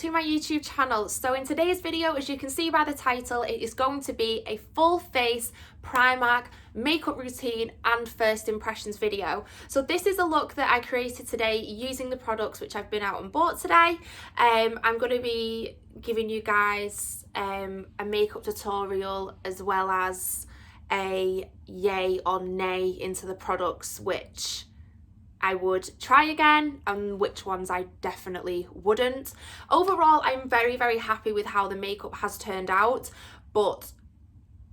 to my YouTube channel. So in today's video, as you can see by the title, it is going to be a full face Primark makeup routine and first impressions video. So this is a look that I created today using the products which I've been out and bought today. I'm going to be giving you guys a makeup tutorial as well as a yay or nay into the products which I would try again and which ones I definitely wouldn't. Overall, I'm very, very happy with how the makeup has turned out, but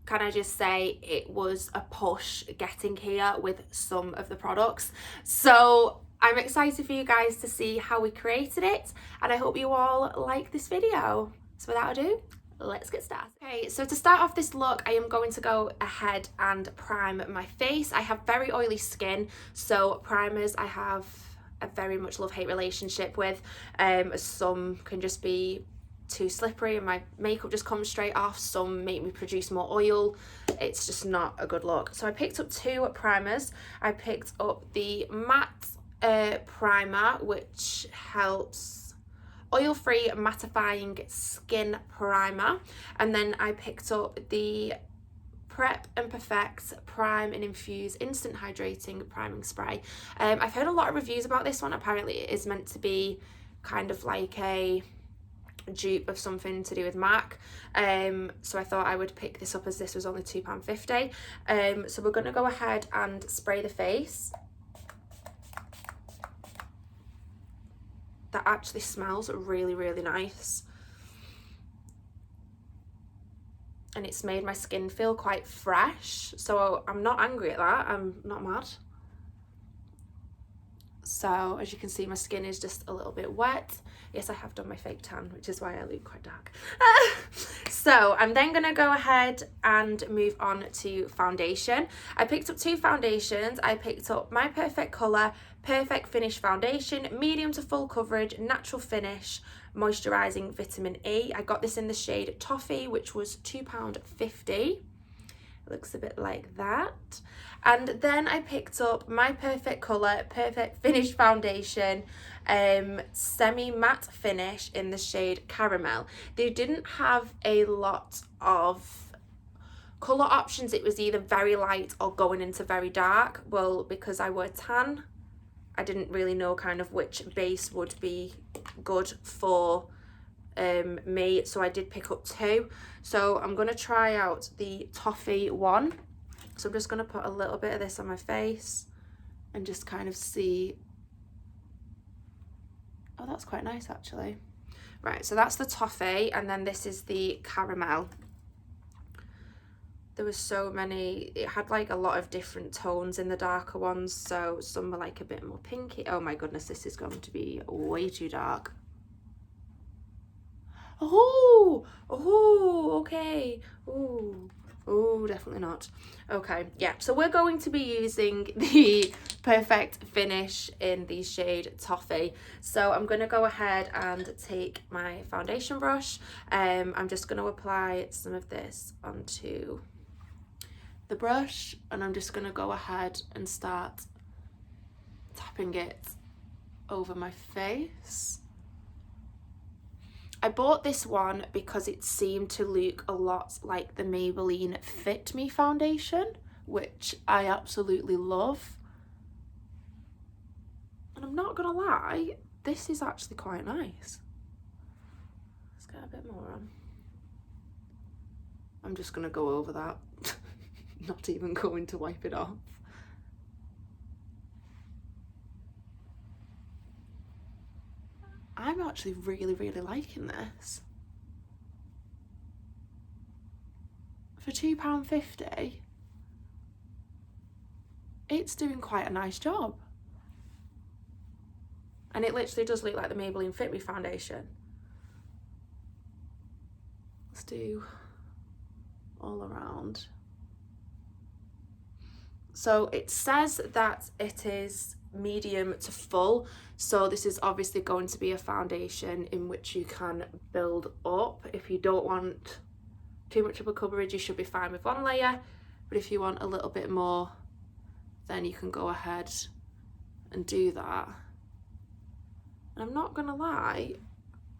can I just say it was a push getting here with some of the products. So I'm excited for you guys to see how we created it, and I hope you all like this video. So without ado, let's get started. Okay, so to start off this look, I am going to go ahead and prime my face. I have very oily skin, so primers I have a very much love-hate relationship with. Some can just be too slippery and my makeup just comes straight off. Some make me produce more oil. It's just not a good look. So I picked up two primers. I picked up the matte primer, which helps oil-free mattifying skin primer, and then I picked up the Prep and Perfect Prime and Infuse Instant Hydrating Priming Spray. I've heard a lot of reviews about this one. Apparently it is meant to be kind of like a dupe of something to do with MAC, so I thought I would pick this up as this was only £2.50. So we're going to go ahead and spray the face. That actually smells really, really nice, and it's made my skin feel quite fresh, so I'm not angry at that. I'm not mad. So as you can see, my skin is just a little bit wet. Yes, I have done my fake tan, which is why I look quite dark. So I'm then going to go ahead and move on to foundation. I picked up two foundations. I picked up My Perfect Colour Perfect Finish Foundation, medium to full coverage, natural finish, moisturising vitamin E. I got this in the shade Toffee, which was £2.50. It looks a bit like that. And then I picked up My Perfect Colour Perfect Finish Foundation, semi matte finish in the shade Caramel. They didn't have a lot of colour options. It was either very light or going into very dark. Well, because I were tan, I didn't really know kind of which base would be good for me, so I did pick up two. So I'm going to try out the Toffee one. So I'm just going to put a little bit of this on my face and just kind of see. Oh, that's quite nice actually. Right, so that's the Toffee, and then this is the Caramel. There was so many, it had like a lot of different tones in the darker ones, so some were like a bit more pinky. Oh my goodness, this is going to be way too dark. Oh, okay. Oh, definitely not. Okay, yeah, so we're going to be using the Perfect Finish in the shade Toffee. So I'm going to go ahead and take my foundation brush. I'm just going to apply some of this onto the brush, and I'm just going to go ahead and start tapping it over my face. I bought this one because it seemed to look a lot like the Maybelline Fit Me foundation, which I absolutely love. And I'm not gonna lie, this is actually quite nice. Let's get a bit more on. I'm just gonna go over that. Not even going to wipe it off. I'm actually really, really liking this. For £2.50, it's doing quite a nice job. And it literally does look like the Maybelline Fit Me foundation. Let's do all around. So it says that it is medium to full, so this is obviously going to be a foundation in which you can build up. If you don't want too much of a coverage, you should be fine with one layer, but if you want a little bit more, then you can go ahead and do that. And I'm not gonna lie,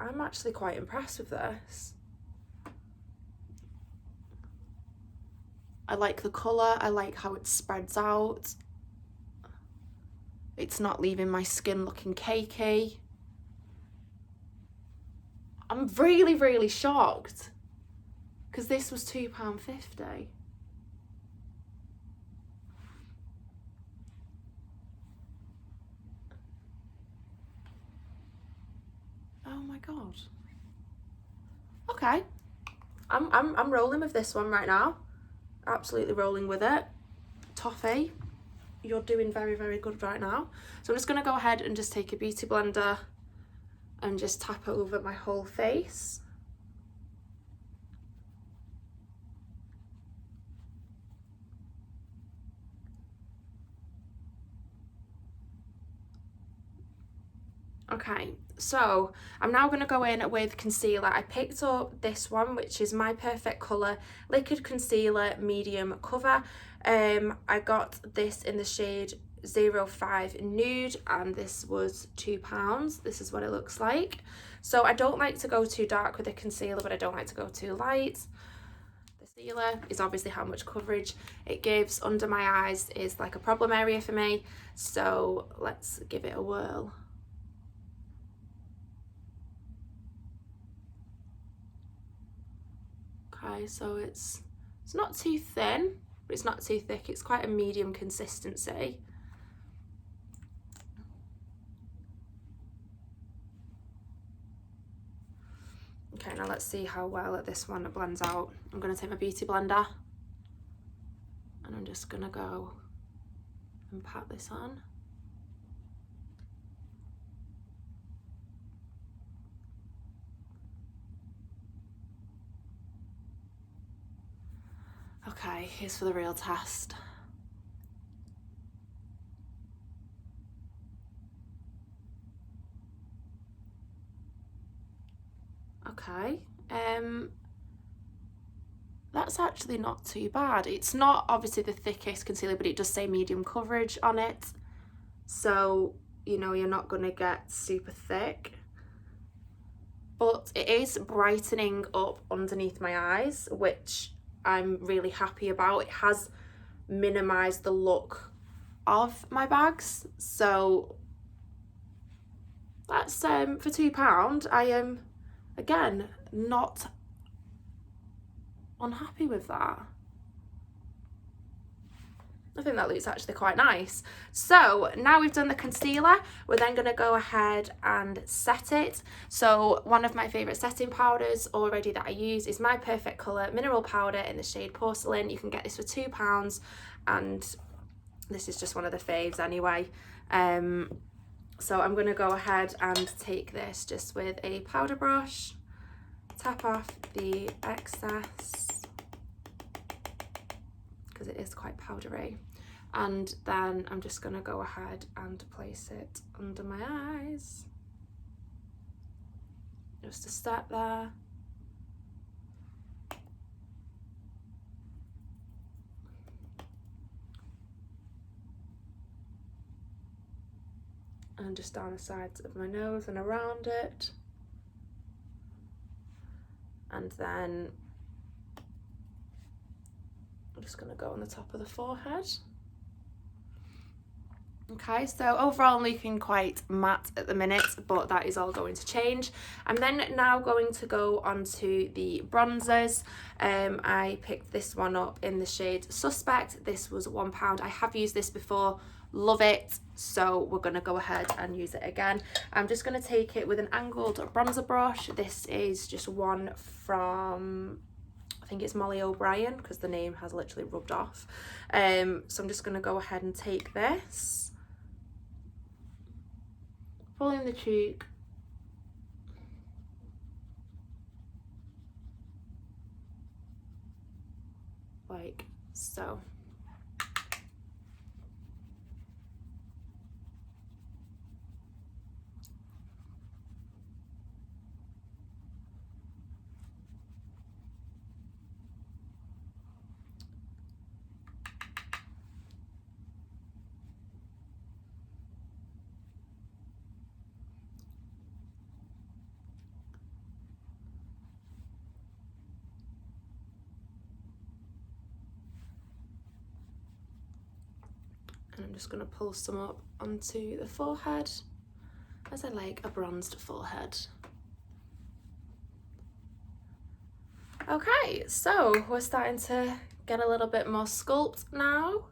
I'm actually quite impressed with this. I like the colour, I like how it spreads out. It's not leaving my skin looking cakey. I'm really, really shocked because this was £2.50. Oh my god. Okay. I'm rolling with this one right now. Absolutely rolling with it. Toffee, you're doing very, very good right now. So I'm just going to go ahead and just take a beauty blender and just tap it over my whole face. Okay, so I'm now going to go in with concealer. I picked up this one, which is My Perfect Colour Liquid Concealer Medium Cover. I got this in the shade 05 Nude, and this was £2. This is what it looks like. So I don't like to go too dark with a concealer, but I don't like to go too light. The concealer is obviously how much coverage it gives. Under my eyes is like a problem area for me, so let's give it a whirl. Okay, so it's not too thin, but it's not too thick. It's quite a medium consistency. Okay, now let's see how well this one blends out. I'm going to take my beauty blender and I'm just going to go and pat this on. Okay, here's for the real test. Okay, that's actually not too bad. It's not obviously the thickest concealer, but it does say medium coverage on it. So, you know, you're not gonna get super thick. But it is brightening up underneath my eyes, which I'm really happy about. It has minimized the look of my bags, so that's for £2. I am again not unhappy with that. I think that looks actually quite nice. So now we've done the concealer, we're then going to go ahead and set it. So one of my favourite setting powders already that I use is My Perfect Colour Mineral Powder in the shade Porcelain. You can get this for £2, and this is just one of the faves anyway. So I'm going to go ahead and take this just with a powder brush, tap off the excess, because it is quite powdery, and then I'm just going to go ahead and place it under my eyes, just a step there. And just down the sides of my nose and around it, and then I'm just going to go on the top of the forehead. Okay, so overall I'm looking quite matte at the minute, but that is all going to change. I'm then now going to go onto the bronzers. I picked this one up in the shade Suspect. This was £1. I have used this before, love it, so we're going to go ahead and use it again. I'm just going to take it with an angled bronzer brush. This is just one from, I think it's Molly O'Brien, because the name has literally rubbed off. So I'm just going to go ahead and take this, pull in the cheek, like so. And I'm just going to pull some up onto the forehead, as I like a bronzed forehead. Okay, so we're starting to get a little bit more sculpt now.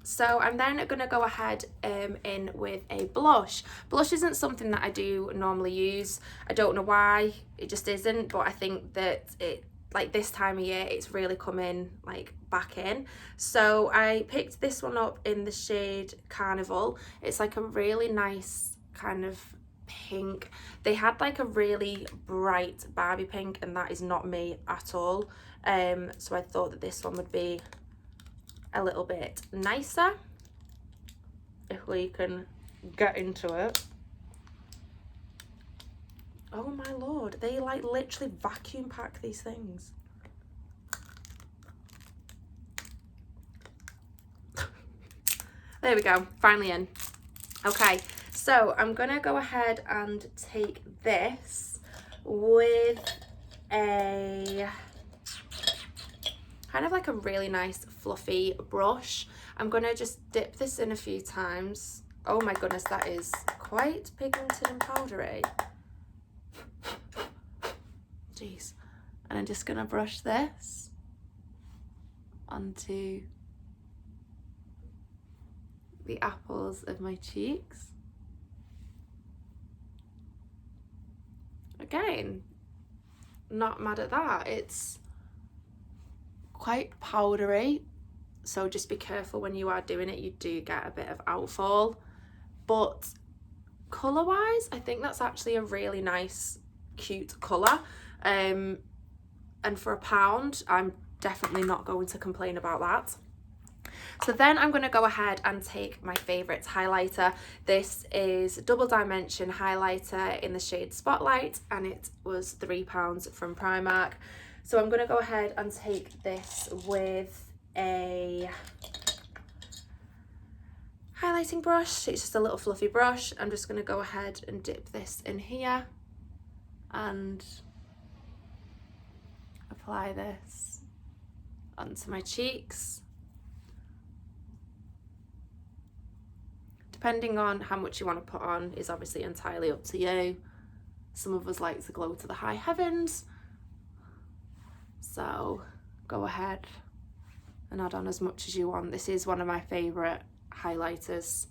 So I'm then going to go ahead in with a blush. Blush isn't something that I do normally use. I don't know why, it just isn't, but I think that it, like this time of year, it's really coming like back in. So I picked this one up in the shade Carnival. It's like a really nice kind of pink. They had like a really bright Barbie pink, and that is not me at all. So I thought that this one would be a little bit nicer if we can get into it. Oh my lord, they like literally vacuum pack these things. There we go, finally in. Okay, so I'm gonna go ahead and take this with a kind of like a really nice fluffy brush. I'm gonna just dip this in a few times. Oh my goodness, that is quite pigmented and powdery. Jeez. And I'm just gonna brush this onto the apples of my cheeks. Again, not mad at that. It's quite powdery, so just be careful when you are doing it, you do get a bit of outfall. But colour wise, I think that's actually a really nice, cute colour. And for £1, I'm definitely not going to complain about that. So then I'm going to go ahead and take my favourite highlighter. This is Double Dimension highlighter in the shade Spotlight, and it was £3 from Primark. So I'm going to go ahead and take this with a highlighting brush. It's just a little fluffy brush. I'm just going to go ahead and dip this in here and apply this onto my cheeks. Depending on how much you want to put on is obviously entirely up to you. Some of us like to glow to the high heavens, so go ahead and add on as much as you want. This is one of my favourite highlighters.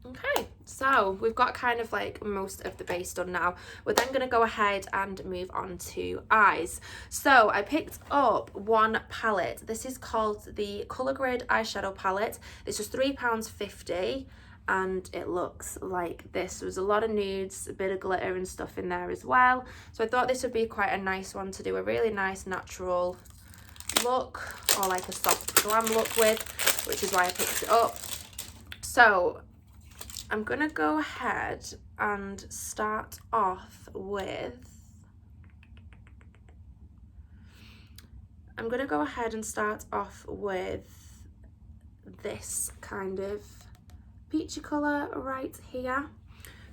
Okay, so we've got kind of like most of the base done now. We're then going to go ahead and move on to eyes. So I picked up one palette. This is called the Colour Grid Eyeshadow Palette. It's just £3.50 and it looks like this. There was a lot of nudes, a bit of glitter and stuff in there as well. So I thought this would be quite a nice one to do a really nice natural look, or like a soft glam look with, which is why I picked it up. So I'm gonna go ahead and start off with, this kind of peachy colour right here.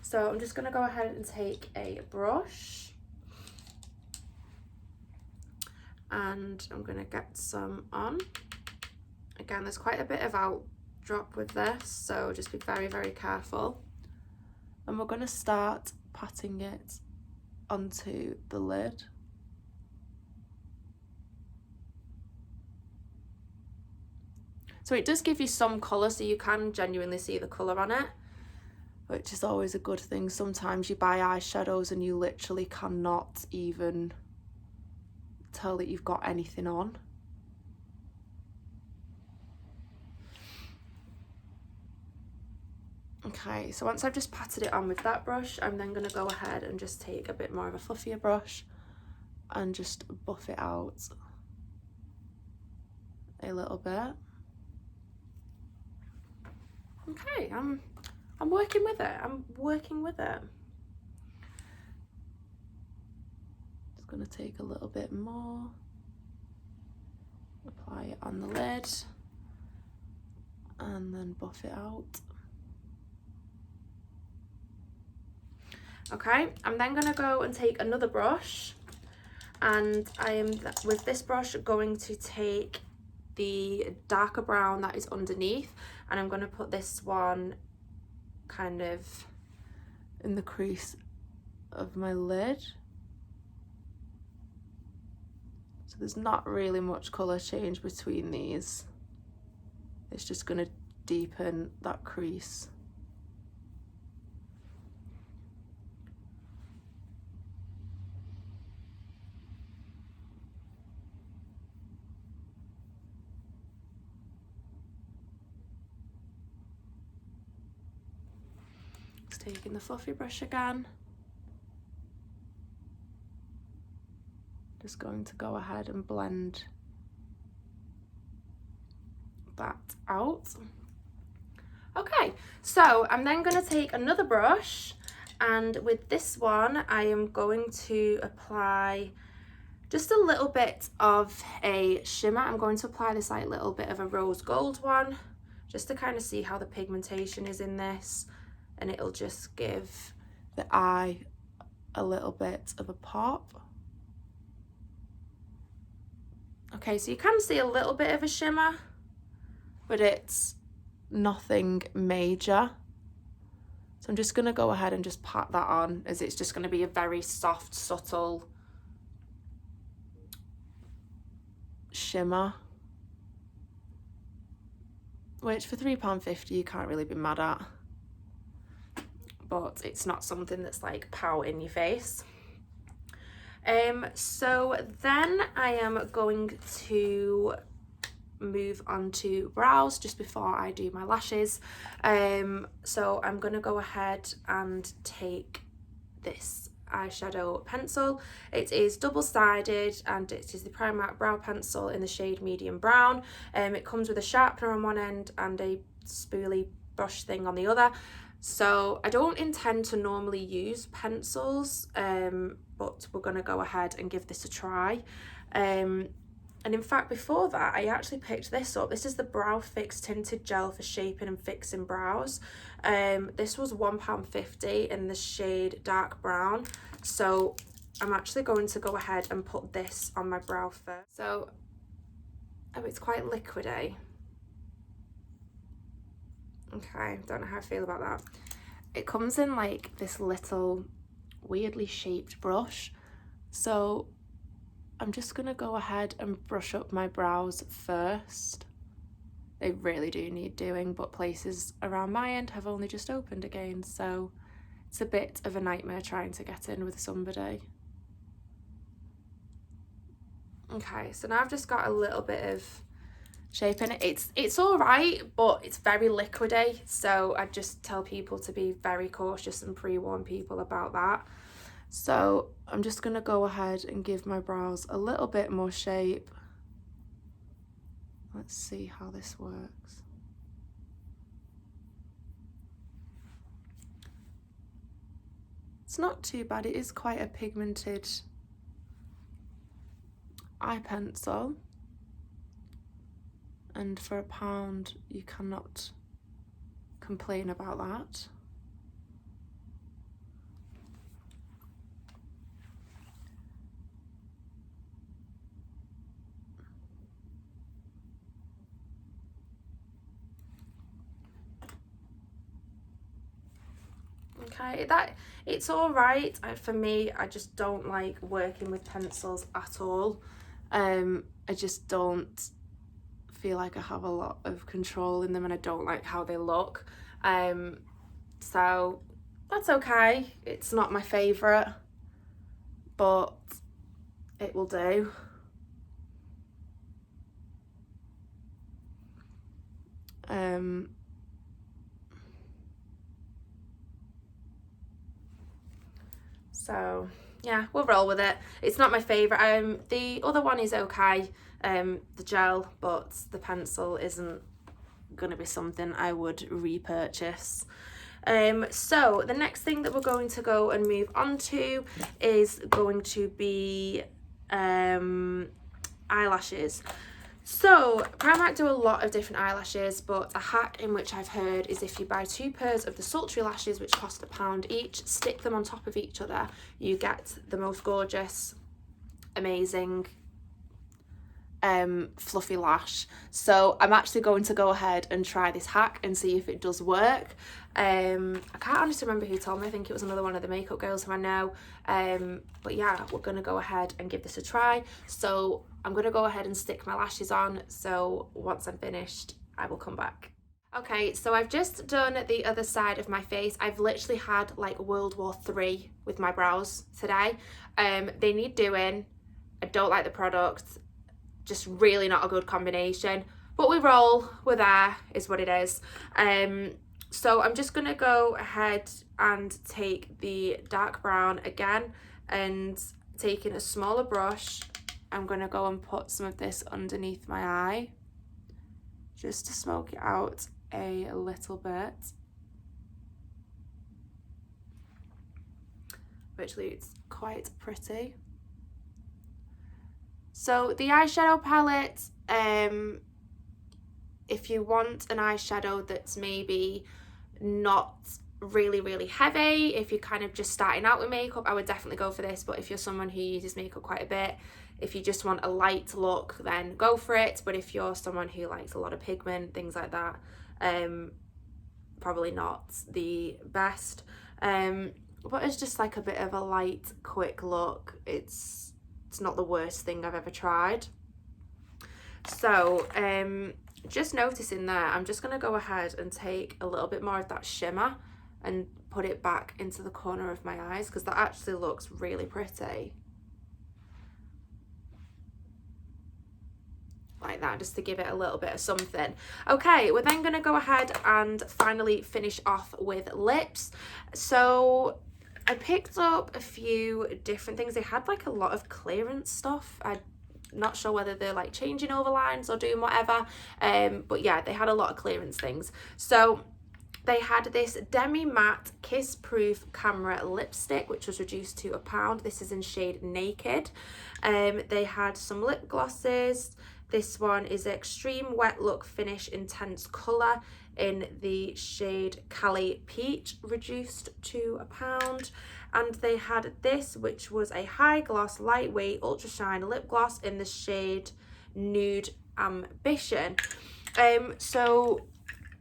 So I'm just gonna go ahead and take a brush and I'm gonna get some on. Again, there's quite a bit of outdrop with this, so just be very, very careful. And we're gonna start patting it onto the lid. So it does give you some colour, so you can genuinely see the colour on it, which is always a good thing. Sometimes you buy eyeshadows and you literally cannot even tell that you've got anything on. Okay, so once I've just patted it on with that brush, I'm then going to go ahead and just take a bit more of a fluffier brush and just buff it out a little bit. Okay, I'm working with it. Just going to take a little bit more, apply it on the lid, and then buff it out. Okay, I'm then going to go and take another brush And I am, with this brush, going to take the darker brown that is underneath, and I'm going to put this one kind of in the crease of my lid. So there's not really much colour change between these. It's just going to deepen that crease. Just taking the fluffy brush again. Just going to go ahead and blend that out. Okay, so I'm then going to take another brush, and with this one I am going to apply just a little bit of a shimmer. I'm going to apply this like little bit of a rose gold one, just to kind of see how the pigmentation is in this, and it'll just give the eye a little bit of a pop. Okay, so you can see a little bit of a shimmer, but it's nothing major. So I'm just going to go ahead and just pat that on, as it's just going to be a very soft, subtle shimmer, which for £3.50 you can't really be mad at, but it's not something that's like pow in your face. So then I am going to move on to brows just before I do my lashes. So I'm going to go ahead and take this eyeshadow pencil. It is double-sided and it is the Primark brow pencil in the shade medium brown. It comes with a sharpener on one end and a spoolie brush thing on the other. So I don't intend to normally use pencils, but we're going to go ahead and give this a try. And in fact, before that, I actually picked this up. This is the Brow Fix Tinted Gel for shaping and fixing brows. This was £1.50 in the shade dark brown. So I'm actually going to go ahead and put this on my brow first. So, oh, it's quite liquidy. Okay, don't know how I feel about that. It comes in like this little weirdly shaped brush. So I'm just going to go ahead and brush up my brows first. They really do need doing, but places around my end have only just opened again, so it's a bit of a nightmare trying to get in with somebody. Okay, so now I've just got a little bit of shape in it. It's all right, but it's very liquidy, so I just tell people to be very cautious and pre-warn people about that. So I'm just going to go ahead and give my brows a little bit more shape. Let's see how this works. It's not too bad. It is quite a pigmented eye pencil, and for £1 you cannot complain about that. Okay, it's all right. For me, I just don't like working with pencils at all. I just don't feel like I have a lot of control in them, and I don't like how they look. So that's okay. It's not my favourite, but it will do. So yeah, we'll roll with it. It's not my favourite. The other one is okay, the gel, but the pencil isn't gonna be something I would repurchase. So the next thing that we're going to go and move on to is going to be eyelashes. So Primark do a lot of different eyelashes, but a hack in which I've heard is if you buy 2 pairs of the sultry lashes, which cost £1 each, stick them on top of each other, you get the most gorgeous amazing fluffy lash. So I'm actually going to go ahead and try this hack and see if it does work. I can't honestly remember who told me. I think it was another one of the makeup girls who I know. But yeah, we're gonna go ahead and give this a try. So I'm gonna go ahead and stick my lashes on, so once I'm finished I will come back. Okay, so I've just done the other side of my face. I've literally had like World War III with my brows today. They need doing. I don't like the product, just really not a good combination, but we roll, we're there, is what it is. So I'm just gonna go ahead and take the dark brown again, and taking a smaller brush, I'm gonna go and put some of this underneath my eye just to smoke it out a little bit, which looks quite pretty. So the eyeshadow palette, if you want an eyeshadow that's maybe not really heavy, if you're kind of just starting out with makeup, I would definitely go for this. But if you're someone who uses makeup quite a bit, if you just want a light look, then go for it. But if you're someone who likes a lot of pigment, things like that, probably not the best. But it's just like a bit of a light, quick look. It's not the worst thing I've ever tried. So just noticing there, I'm just going to go ahead and take a little bit more of that shimmer and put it back into the corner of my eyes, because that actually looks really pretty. Like that, just to give it a little bit of something. Okay, we're then going to go ahead and finally finish off with lips. So I picked up a few different things. They had like a lot of clearance stuff. I'm not sure whether they're like changing over lines or doing whatever, but yeah, they had a lot of clearance things. So they had this Demi Matte Kiss Proof Camera Lipstick, which was reduced to £1. This is in shade Naked. They had some lip glosses. This one is Extreme Wet Look Finish Intense Colour in the shade Cali Peach, reduced to £1. And they had this, which was a high gloss, lightweight, ultra shine lip gloss in the shade Nude Ambition. So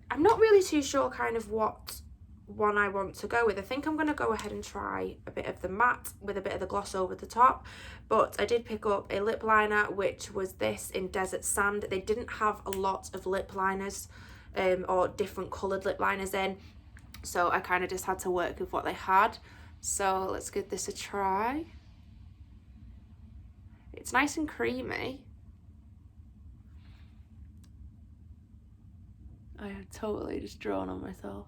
I'm not really too sure kind of what one I want to go with. I think I'm going to go ahead and try a bit of the matte with a bit of the gloss over the top. But I did pick up a lip liner, which was this in Desert Sand. They didn't have a lot of lip liners or different coloured lip liners in, so I kind of just had to work with what they had. So let's give this a try. It's nice and creamy. I am totally just drawn on myself.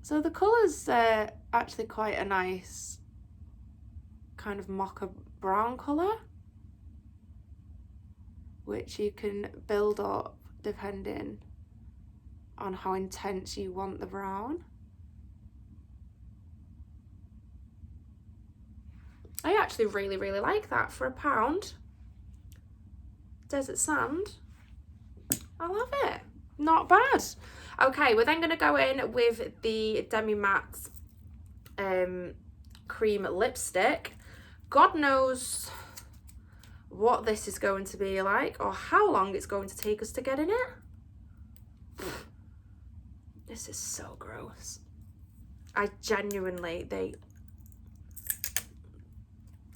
So the colour's actually quite a nice kind of mocha brown colour, which you can build up depending on how intense you want the brown. I actually really like that for £1. Desert Sand, I love it, not bad. Okay, we're then going to go in with the Demi Matte cream lipstick. God knows what this is going to be like or how long it's going to take us to get in it. This is so gross. I genuinely,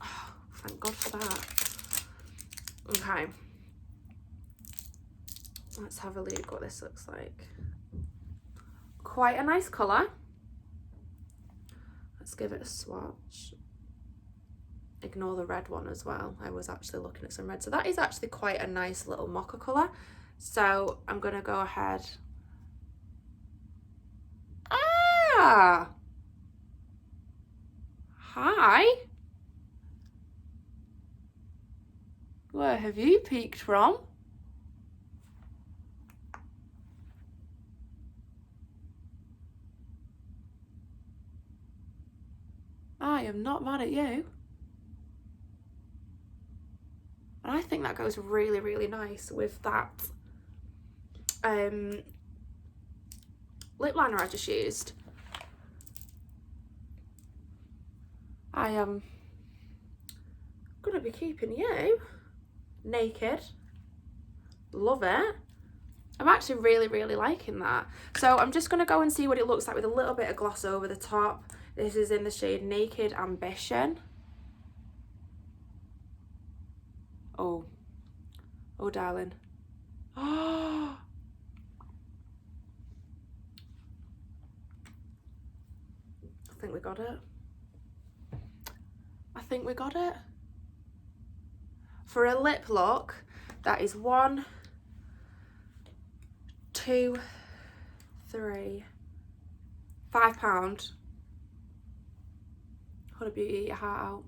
oh, thank God for that. Okay, let's have a look what this looks like. Quite a nice colour. Let's give it a swatch. Ignore the red one as well. I was actually looking at some red. So that is actually quite a nice little mocha colour. So I'm going to go ahead. Ah! Hi! Where have you peeked from? I am not mad at you. And I think that goes really nice with that lip liner I just used. I am gonna be keeping you naked. Love it. I'm actually really liking that. So I'm just gonna go and see what it looks like with a little bit of gloss over the top. This is in the shade Naked Ambition. Oh darling. Oh, I think we got it. I think we got it. For a lip look, that is 1, 2, 3, £5. Huda Beauty, eat your heart out.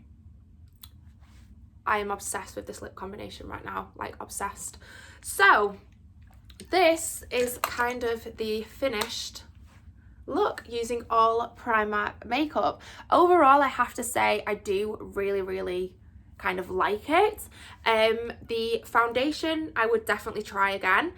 I am obsessed with this lip combination right now, like obsessed. So this is kind of the finished look using all Primark makeup. Overall, I have to say I do really kind of like it. The foundation I would definitely try again.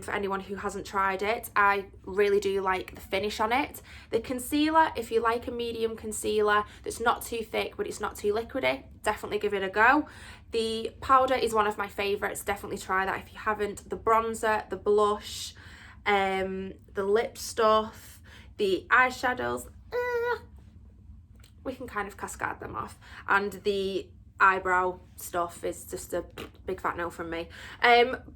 For anyone who hasn't tried it, I really do like the finish on it. The concealer, if you like a medium concealer that's not too thick but it's not too liquidy, definitely give it a go. The powder is one of my favourites, definitely try that if you haven't. The bronzer, the blush, the lip stuff, the eyeshadows, we can kind of cascade them off, and the eyebrow stuff is just a big fat no from me.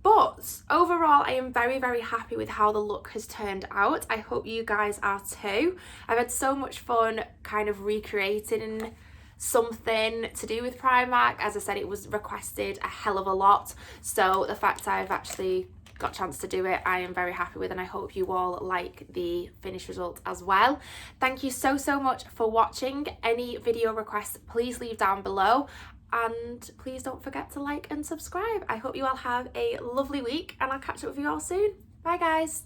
But overall I am very happy with how the look has turned out. I hope you guys are too. I've had so much fun kind of recreating something to do with Primark. As I said, it was requested a hell of a lot, so the fact I've actually got a chance to do it, I am very happy with, and I hope you all like the finished result as well. Thank you so much for watching. Any video requests, please leave down below, and please don't forget to like and subscribe. I hope you all have a lovely week, and I'll catch up with you all soon. Bye guys.